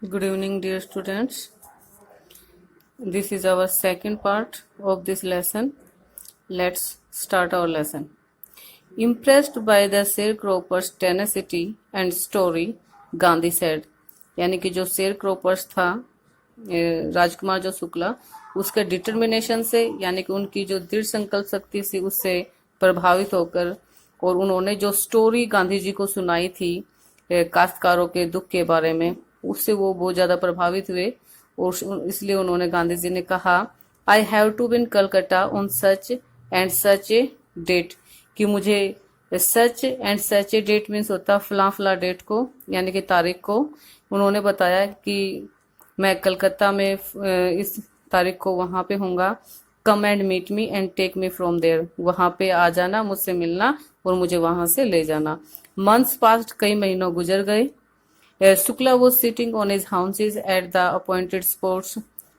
Good evening, dear students. This is our second part of this lesson. Let's start our lesson. Impressed by the sharecropper's tenacity and story, Gandhi said. यानी कि जो शेरक्रोपर्स था राजकुमार जो शुक्ला, उसके determination से यानी कि उनकी जो दृढ़ संकल्प शक्ति से उससे प्रभावित होकर और उन्होंने जो स्टोरी गांधी जी को सुनाई थी काश्तकारों के दुख के बारे में, उससे वो बहुत ज्यादा प्रभावित हुए और इसलिए उन्होंने गांधी जी ने कहा I have to be in Calcutta on such and such a date, कि मुझे such and such a date means होता फला फला डेट को यानी कि तारीख को उन्होंने बताया कि मैं कलकत्ता में इस तारीख को वहां पे होऊंगा। Come and meet me and take me from there, वहां पे आ जाना, मुझसे मिलना और मुझे वहां से ले जाना। मंथ्स पास्ट, कई महीनों गुजर गए। शुक्ला वो sitting on his houses at the appointed spots,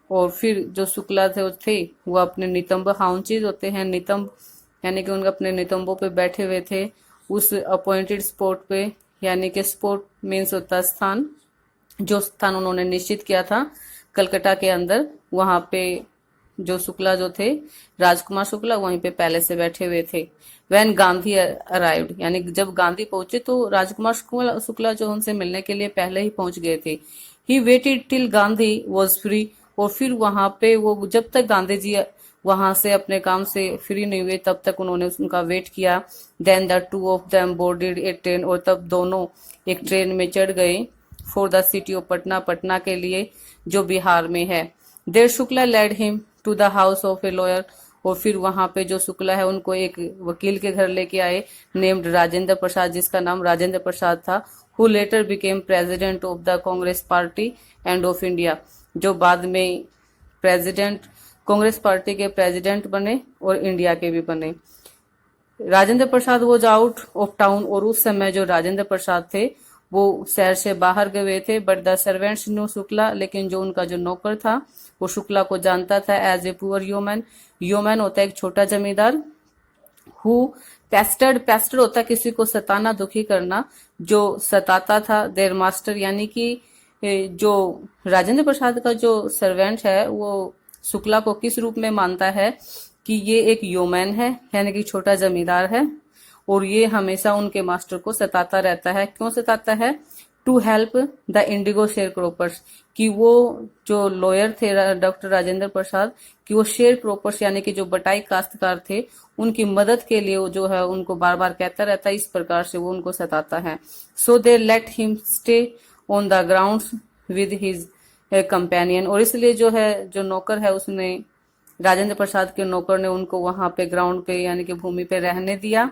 और फिर जो शुक्ला थे वो अपने नितंब हाउसेज होते हैं, नितंब यानी कि उनके अपने नितंबों पे बैठे हुए थे उस अपॉइंटेड स्पॉट पे, यानी कि स्पॉट मीन्स होता स्थान, जो स्थान उन्होंने निश्चित किया था कलकत्ता के अंदर, वहां पे जो शुक्ला जो थे राजकुमार शुक्ला वहीं पे पहले से बैठे हुए थे। व्हेन गांधी अराइव्ड, यानी जब गांधी पहुंचे तो राजकुमार शुक्ला जो उनसे मिलने के लिए पहले ही पहुंच गए थे। He waited till Gandhi was free, और फिर वहां पे वो जब तक गांधी जी वहां से अपने काम से फ्री नहीं हुए तब तक उन्होंने उनका वेट किया। Then the two of them boarded a train, और तब दोनों एक ट्रेन में चढ़ गए for the city of Patna, Patna के लिए जो बिहार में है। There Shukla led him to the house of a lawyer, और फिर वहां पे जो शुक्ला है उनको एक वकील के घर लेके आए नेम्ड राजेंद्र प्रसाद, जिसका नाम राजेंद्र प्रसाद था, who letter became president of the Congress party end of India, जो बाद में प्रेसिडेंट कांग्रेस पार्टी के प्रेसिडेंट बने और इंडिया के भी बने। Rajendra Prasad was out of town, और उस समय जो राजेंद्र प्रसाद थे वो शहर से बाहर गए हुए थे। But the servants new Shukla, लेकिन जो उनका जो नौकर था वो शुक्ला को जानता था as a poor human, human होता है एक छोटा जमींदार, हु पेस्टर्ड होता है किसी को सताना, दुखी करना, जो सताता था देयर मास्टर, यानी कि जो राजेंद्र प्रसाद का जो सर्वेंट है वो शुक्ला को किस रूप में मानता है कि ये एक ह्यूमन है यानी कि छोटा जमींदार है और ये हमेशा उनके मास्टर को सताता रहता है। क्यों सताता है? To help the indigo sharecroppers, कि वो जो लॉयर थे डॉक्टर राजेंद्र प्रसाद, कि वो शेयर क्रोपर्स यानी कि जो बटाई काश्तकार थे उनकी मदद के लिए वो जो है उनको बार बार कहता रहता है, इस प्रकार से वो उनको सताता है। So they let him stay on the grounds with his companion, और इसलिए जो है जो नौकर है उसने राजेंद्र प्रसाद के नौकर ने उनको वहां पे ग्राउंड पे यानी कि भूमि पे रहने दिया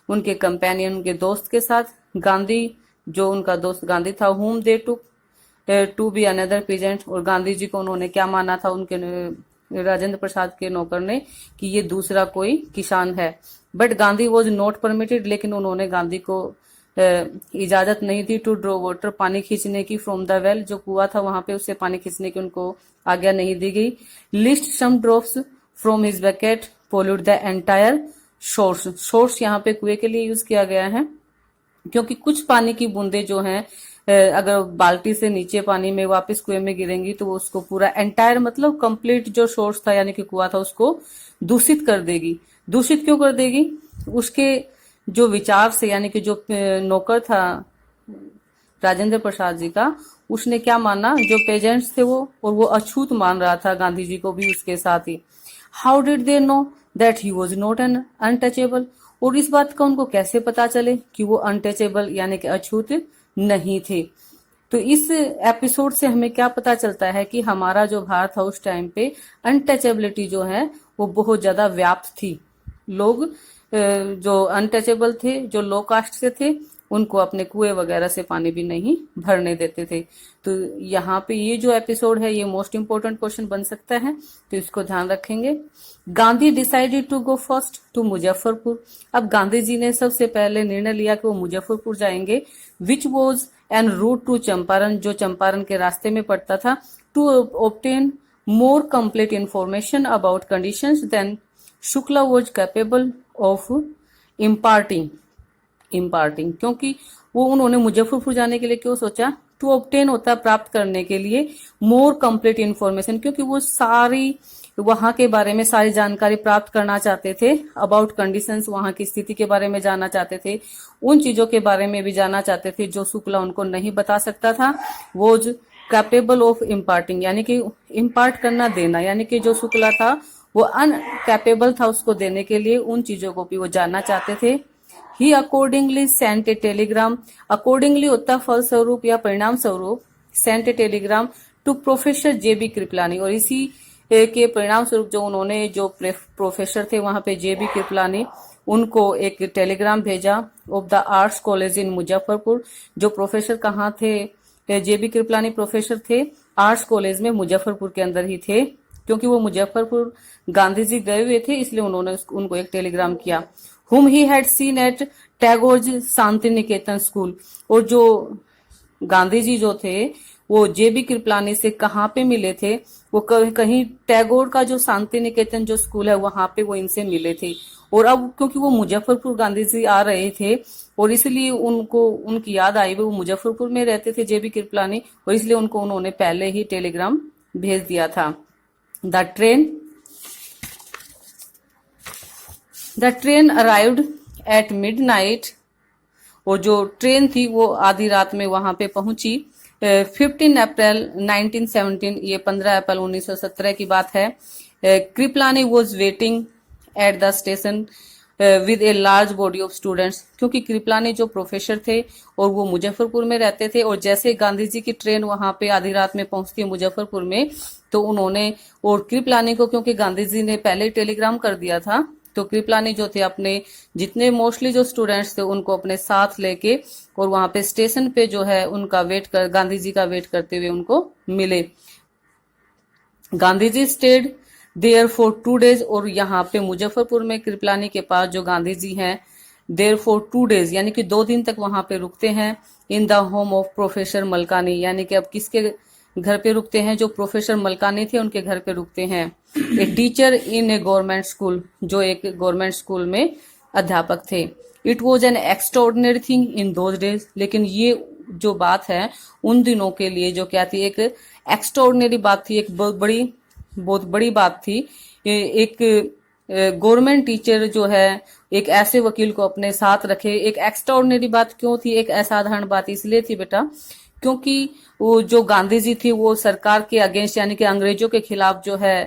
उनके कंपेनियन, उनके दोस्त के साथ। गांधी जो उनका दोस्त गांधी था, हुम दे टू बी अनदर पीजेंट, और गांधी जी को उन्होंने क्या माना था उनके राजेंद्र प्रसाद के नौकर ने कि ये दूसरा कोई किसान है। But Gandhi was not permitted, लेकिन उन्होंने गांधी को इजाजत नहीं थी टू ड्रॉ वाटर, पानी खींचने की, फ्रॉम द वेल, जो कुआं था वहां पे उससे पानी खींचने की उनको आज्ञा नहीं दी गई। Lest some drops from his bucket pollute the entire source, source यहाँ पे कुएं के लिए यूज किया गया है क्योंकि कुछ पानी की बूंदे जो हैं अगर बाल्टी से नीचे पानी में वापस कुएं में गिरेंगी तो वो उसको पूरा एंटायर मतलब कंप्लीट जो सोर्स था यानी कि कुआं था उसको दूषित कर देगी। दूषित क्यों कर देगी? उसके जो विचार से, यानी कि जो नौकर था राजेंद्र प्रसाद जी का, उसने क्या माना, जो पेजेंट्स थे वो, और वो अछूत मान रहा था गांधी जी को भी उसके साथ ही। How did they know that he was not an untouchable, और इस बात का उनको कैसे पता चले कि वो अनटचेबल यानी कि अछूत नहीं थे। तो इस एपिसोड से हमें क्या पता चलता है कि हमारा जो भारत था उस टाइम पे अनटचेबिलिटी जो है वो बहुत ज्यादा व्याप्त थी। लोग जो अनटचेबल थे, जो लो कास्ट से थे, उनको अपने कुएं वगैरह से पानी भी नहीं भरने देते थे। तो यहाँ पे ये जो एपिसोड है ये मोस्ट इंपोर्टेंट क्वेश्चन बन सकता है, तो इसको ध्यान रखेंगे। Gandhi decided to go first to Muzaffarpur, अब गांधी जी ने सबसे पहले निर्णय लिया कि वो मुजफ्फरपुर जाएंगे, which was en route to Champaran, जो चंपारण के रास्ते में पड़ता था, to obtain more complete information about conditions than Shukla was capable of imparting, क्योंकि वो उन्होंने मुजफ्फरपुर जाने के लिए क्यों सोचा टू ऑब्टेन होता है प्राप्त करने के लिए मोर कंप्लीट इन्फॉर्मेशन, क्योंकि वो सारी वहां के बारे में सारी जानकारी प्राप्त करना चाहते थे, अबाउट कंडीशंस, वहां की स्थिति के बारे में जानना चाहते थे, उन चीजों के बारे में भी जानना चाहते थे जो शुक्ला उनको नहीं बता सकता था। वो जो कैपेबल ऑफ इम्पार्टिंग यानी कि इम्पार्ट करना देना, यानी कि जो शुक्ला था वो अनकैपेबल था उसको देने के लिए, उन चीजों को भी वो जानना चाहते थे। He accordingly sent a telegram, accordingly होता फलस्वरूप या परिणाम स्वरूप, sent a telegram to professor J B Kripalani, और इसी के परिणाम स्वरूप जो उन्होंने जो प्रोफेसर थे वहां पे जेबी कृपलानी, उनको एक टेलीग्राम भेजा of the arts college in Muzaffarpur. जो प्रोफेसर कहाँ थे, जेबी कृपलानी प्रोफेसर थे आर्ट्स कॉलेज में मुजफ्फरपुर के अंदर ही थे, क्योंकि वो मुजफ्फरपुर गांधी जी गए हुए थे इसलिए उन्होंने उनको एक टेलीग्राम किया। Whom he had seen at Tagore Shantiniketan school, और जो गांधी जी जो थे वो जेबी कृपलानी से कहाँ पे मिले थे, वो कहीं टैगोर का जो शांति निकेतन जो स्कूल है वहां पे वो इनसे मिले थे। और अब क्योंकि वो मुजफ्फरपुर गांधी जी आ रहे थे और इसलिए उनको उनकी याद आई, वो मुजफ्फरपुर में रहते थे जेबी कृपलानी, और इसलिए उनको उन्होंने पहले ही टेलीग्राम भेज दिया था। The train arrived at midnight, और जो ट्रेन थी वो आधी रात में वहां पे पहुंची। 15 अप्रैल 1917, ये 15 अप्रैल 1917 की बात है। Kripalani was waiting at the station with a large body of students, क्योंकि कृपलानी जो प्रोफेसर थे और वो मुजफ्फरपुर में रहते थे, और जैसे गांधी जी की ट्रेन वहां पे आधी रात में पहुंचती है मुजफ्फरपुर में, तो उन्होंने और कृपलानी को, क्योंकि गांधी जी ने पहले टेलीग्राम कर दिया था, तो कृपलानी जो थे अपने जितने मोस्टली जो स्टूडेंट्स थे उनको अपने साथ लेके और वहां पे स्टेशन पे जो है उनका वेट कर गांधी जी का वेट करते हुए उनको मिले। Gandhi ji stayed there for 2 days, और यहाँ पे मुजफ्फरपुर में कृपलानी के पास जो गांधी जी हैं देयर फॉर 2 days यानी कि 2 दिन तक वहां पे रुकते हैं। In the home of professor Malkani, यानी कि अब किसके घर पे रुकते हैं, जो प्रोफेसर मलकानी थे उनके घर पे रुकते हैं। A teacher in A government school, जो एक गवर्नमेंट स्कूल में अध्यापक थे। It was an extraordinary thing in those days, लेकिन ये जो बात है उन दिनों के लिए जो क्या थी, एक एक्स्ट्राऑर्डिनरी बात थी, एक बहुत बड़ी बात थी। एक गवर्नमेंट टीचर जो है एक ऐसे वकील को अपने साथ रखे। एक एक्स्ट्राऑर्डिनरी बात क्यों थी, एक असाधारण बात इसलिए थी बेटा, क्योंकि वो जो गांधी जी थी वो सरकार के अगेंस्ट यानी कि अंग्रेजों के खिलाफ जो है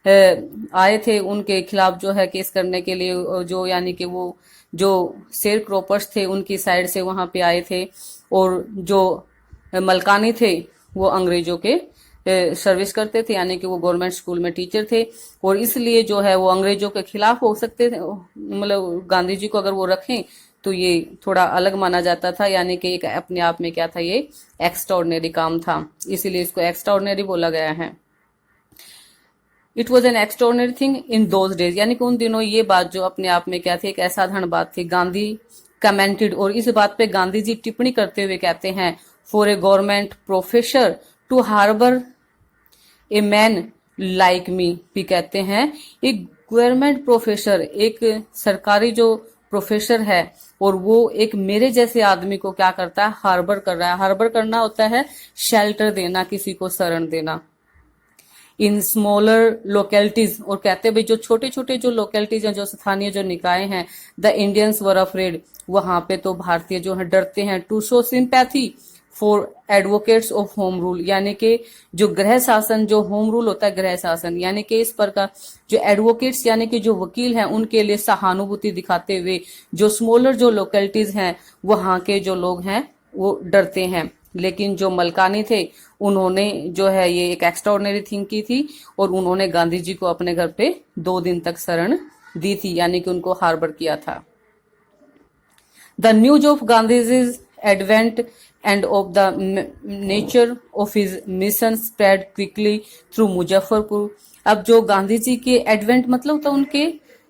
आए थे, उनके खिलाफ जो है केस करने के लिए, जो यानी कि वो जो शेयर क्रॉपर्स थे उनकी साइड से वहां पे आए थे, और जो मलकानी थे वो अंग्रेजों के सर्विस करते थे, यानी कि वो गवर्नमेंट स्कूल में टीचर थे, और इसलिए जो है वो अंग्रेजों के खिलाफ हो सकते थे। मतलब गांधी जी को अगर वो रखें तो ये थोड़ा अलग माना जाता था, यानी कि एक अपने आप में क्या था, ये एक्स्ट्राऑर्डिनरी काम था, इसीलिए इसको एक्स्ट्राऑर्डिनरी बोला गया है। It was an extraordinary thing in those days, यानी कि उन दिनों ये बात जो अपने आप में क्या थी, एक असाधारण बात थी। गांधी कमेंटेड, और इस बात पे गांधी जी टिप्पणी करते हुए कहते हैं, for a government professor to harbour a man like me, भी कहते हैं एक गवर्नमेंट प्रोफेसर, एक सरकारी जो प्रोफेसर है और वो एक मेरे जैसे आदमी को क्या करता है, हार्बर कर रहा है। हार्बर करना होता है शेल्टर देना, किसी को शरण देना। इन स्मॉलर लोकेलिटीज, और कहते हैं भाई जो छोटे छोटे जो लोकेलिटीज हैं, जो स्थानीय जो निकाय हैं, द इंडियंस वर अफ्रेड, वहां पे तो भारतीय जो है डरते हैं। To show sympathy for advocates of home rule, यानी कि जो गृह शासन, जो होम रूल होता है गृह शासन, यानी कि इस प्रकार जो एडवोकेट्स यानी कि जो वकील हैं उनके लिए सहानुभूति दिखाते हुए जो स्मॉलर जो लोकेलिटीज हैं वहां के जो लोग हैं वो डरते हैं। लेकिन जो मलकानी थे उन्होंने जो है ये एक एक्स्ट्राऑर्डिनरी थिंग की थी, और उन्होंने गांधी जी को अपने घर पे 2 दिन तक शरण दी थी, यानी कि उनको हार्बर किया था। द न्यूज ऑफ गांधीजी's advent and of the nature of his mission spread quickly through Muzaffarpur. अब जो गांधी जी के एडवेंट मतलब होता उनके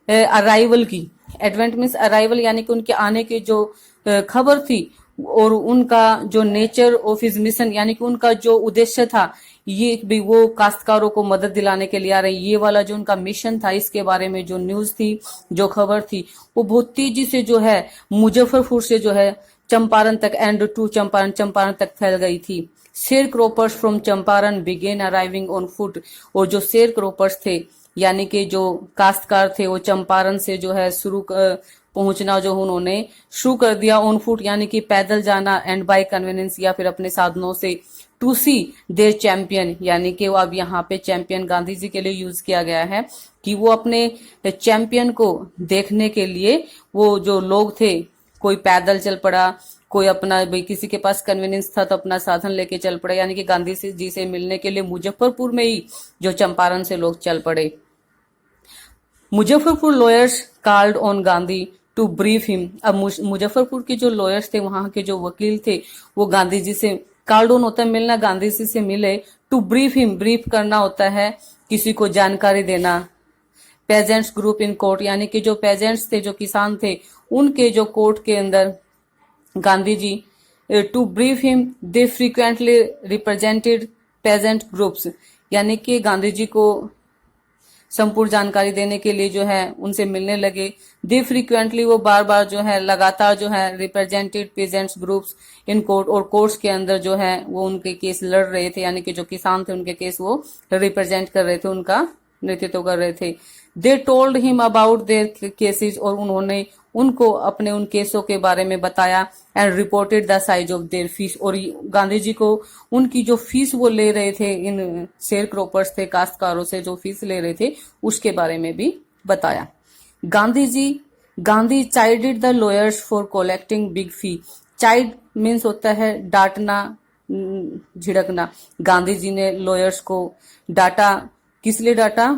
अराइवल की, एडवेंट मीन्स अराइवल यानी कि उनके आने की जो खबर थी, और उनका जो नेचर ऑफ हिज मिशन यानी कि उनका जो उद्देश्य था, ये भी वो काश्तकारों को मदद दिलाने के लिए आ रहे, ये वाला जो उनका मिशन था इसके बारे में जो न्यूज थी, जो खबर थी, वो बहुत तेजी से जो है मुजफ्फरपुर से जो है चंपारण तक एंड टू चंपारण तक फैल गई थी। Sharecroppers from Champaran began arriving on foot, और जो शेर क्रोपर्स थे यानी कि जो काश्तकार थे वो चंपारण से जो है पहुंचना जो उन्होंने शुरू कर दिया ऑन फुट यानी कि पैदल जाना, एंड बाय कन्वीनियंस या फिर अपने साधनों से, टू सी देयर चैंपियन यानी कि वो अब यहाँ पे चैंपियन गांधी जी के लिए यूज किया गया है कि वो अपने चैंपियन को देखने के लिए वो जो लोग थे, कोई पैदल चल पड़ा, कोई अपना भाई किसी के पास कन्वीनियंस था तो अपना साधन लेके चल पड़े, यानी कि गांधी जी से मिलने के लिए मुजफ्फरपुर में ही जो चंपारण से लोग चल पड़े। Muzaffarpur lawyers called on Gandhi to brief him. अब मुजफ्फरपुर के जो लॉयर्स थे, वहां के जो वकील थे, वो गांधी जी से कॉल्ड ऑन होता है मिलना, गांधी जी से मिले। टू ब्रीफ हिम, ब्रीफ करना होता है किसी को जानकारी देना। पेजेंट्स ग्रुप इन कोर्ट यानी कि जो पेजेंट्स थे, जो किसान थे, उनके जो कोर्ट के अंदर Gandhi ji to brief him they frequently represented peasant groups, यानी कि गांधी जी को संपूर्ण जानकारी देने के लिए जो है उनसे मिलने लगे। दे फ्रीक्वेंटली, वो बार बार जो है लगातार जो है represented pageants groups in court, और कोर्ट्स के अंदर जो है वो उनके केस लड़ रहे थे, यानी कि जो किसान थे उनके केस वो रिप्रेजेंट कर रहे थे, उनका नेतृत्व कर रहे थे। They told him about their cases, और उन्होंने उनको अपने उन केसों के बारे में बताया। And reported the size of their fees, और गांधी जी को उनकी जो फीस वो ले रहे थे, इन शेयर क्रोपर्स थे, काश्तकारों से जो फीस ले रहे थे उसके बारे में भी बताया। Gandhi chided the lawyers for collecting big fee. Chide means होता है डांटना, झिड़कना। गांधी जी ने लॉयर्स को डांटा, किस लिए डांटा?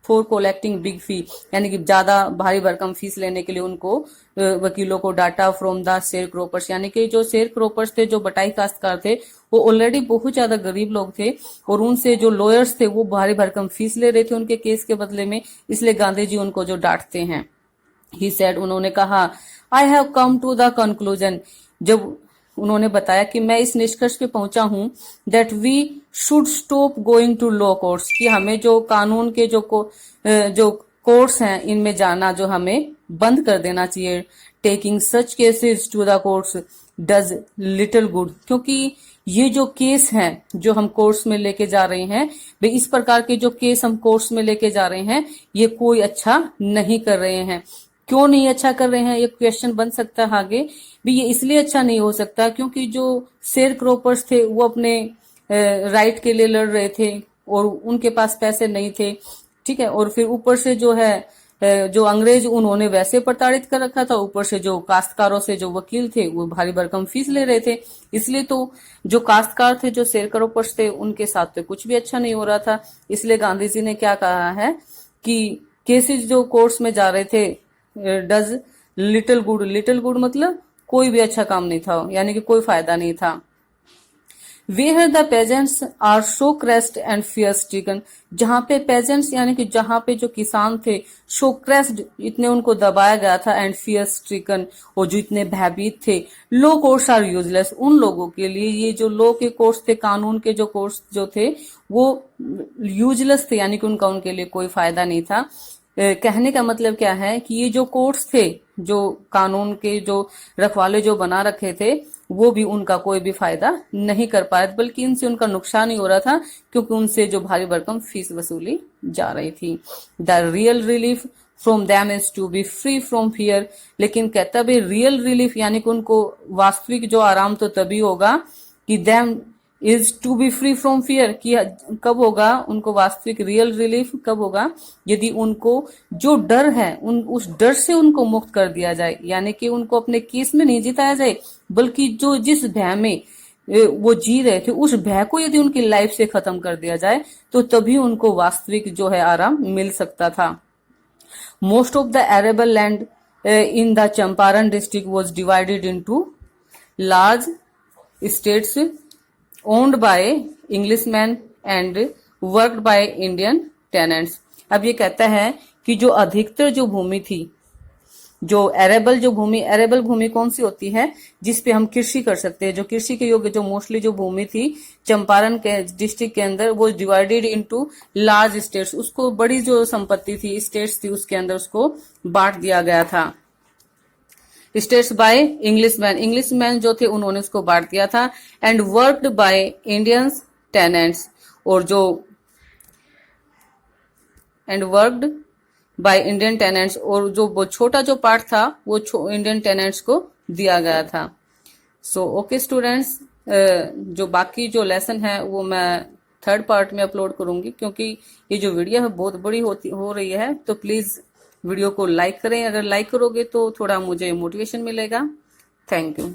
फॉर कलेक्टिंग बिग फी, यानी कि ज्यादा भारी भरकम फीस लेने के लिए उनको वकीलों को डाटा फ्रॉम द शेयर क्रोपर्स, यानी कि जो शेयर क्रोपर्स थे, जो बटाई काश्तकार थे, वो ऑलरेडी बहुत ज्यादा गरीब लोग थे, और उनसे जो लॉयर्स थे वो भारी भरकम फीस ले रहे थे उनके केस के बदले में, इसलिए गांधी जी उनको जो डांटते हैं। ही सेड, उन्होंने कहा, I have come to the conclusion, जब उन्होंने बताया कि मैं इस निष्कर्ष पे पहुंचा हूं, that we should stop going to law courts, कि हमें जो कानून के जो कोर्ट्स हैं इनमें जाना जो हमें बंद कर देना चाहिए। Taking such cases to the courts does little good, क्योंकि ये जो केस हैं जो हम कोर्ट्स में लेके जा रहे हैं, भाई इस प्रकार के जो केस हम कोर्ट्स में लेके जा रहे हैं ये कोई अच्छा नहीं कर रहे हैं। क्यों नहीं अच्छा कर रहे हैं, ये क्वेश्चन बन सकता है आगे भी। ये इसलिए अच्छा नहीं हो सकता क्योंकि जो शेयर क्रोपर्स थे वो अपने राइट के लिए लड़ रहे थे और उनके पास पैसे नहीं थे, ठीक है। और फिर ऊपर से जो है जो अंग्रेज उन्होंने वैसे प्रताड़ित कर रखा था, ऊपर से जो काश्तकारों से जो वकील थे वो भारी भरकम फीस ले रहे थे, इसलिए तो जो काश्तकार थे, जो शेयर क्रोपर्स थे, उनके साथ तो कुछ भी अच्छा नहीं हो रहा था। इसलिए गांधी जी ने क्या कहा है कि केसेस जो कोर्ट्स में जा रहे थे does little good, little good मतलब कोई भी अच्छा काम नहीं था, यानी कि कोई फायदा नहीं था। Where the peasants are so crushed and fear stricken, जहां पे peasants यानी कि जहां पे जो किसान थे, so crushed इतने उनको दबाया गया था, and fear stricken और जो इतने भयभीत थे। law courts are useless, उन लोगों के लिए ये जो लॉ के कोर्स थे, कानून के जो कोर्स जो थे वो यूजलेस थे, यानी कि उनका उनके लिए कोई फायदा नहीं था। कहने का मतलब क्या है कि ये जो कोर्ट्स थे, जो कानून के जो रखवाले जो बना रखे थे, वो भी उनका कोई भी फायदा नहीं कर पाए, बल्कि इनसे उनका नुकसान ही हो रहा था क्योंकि उनसे जो भारी भरकम फीस वसूली जा रही थी। The real relief from them is to be free from fear, लेकिन कहता भी रियल रिलीफ यानी कि उनको वास्तविक जो आराम तो तभी होगा कि them is to be free from fear, कि कब होगा उनको वास्तविक रियल रिलीफ कब होगा, यदि उनको जो डर है उस डर से उनको मुक्त कर दिया जाए, यानी कि उनको अपने केस में नहीं जिताया जाए, बल्कि जो जिस भय में वो जी रहे थे उस भय को यदि उनकी लाइफ से खत्म कर दिया जाए तो तभी उनको वास्तविक जो है आराम मिल सकता था। Most of the arable land in the Champaran district was divided into large states owned by Englishmen and worked by Indian tenants। अब ये कहता है कि जो अधिकतर जो भूमि थी, जो एरेबल जो भूमि, एरेबल भूमि कौन सी होती है जिसपे हम कृषि कर सकते हैं, जो कृषि के योग्य जो मोस्टली जो भूमि थी चंपारण के डिस्ट्रिक्ट के अंदर, वो डिवाइडेड इनटू लार्ज स्टेट्स, उसको बड़ी जो संपत्ति थी स्टेट्स थी उसके अंदर उसको बांट दिया गया था। स्टेट्स बाय इंग्लिशमैन जो थे उन्होंने उसको बांट दिया था। And worked by Indians tenants, और जो and worked by Indian tenants, और जो वो छोटा जो पार्ट था वो इंडियन टेनेंट्स को दिया गया था। सो ओके स्टूडेंट्स, जो बाकी जो लेसन है वो मैं थर्ड पार्ट में अपलोड करूंगी, क्योंकि ये जो वीडियो है बहुत बड़ी हो रही है। तो प्लीज वीडियो को लाइक करें, अगर लाइक करोगे तो थोड़ा मुझे मोटिवेशन मिलेगा। Thank you.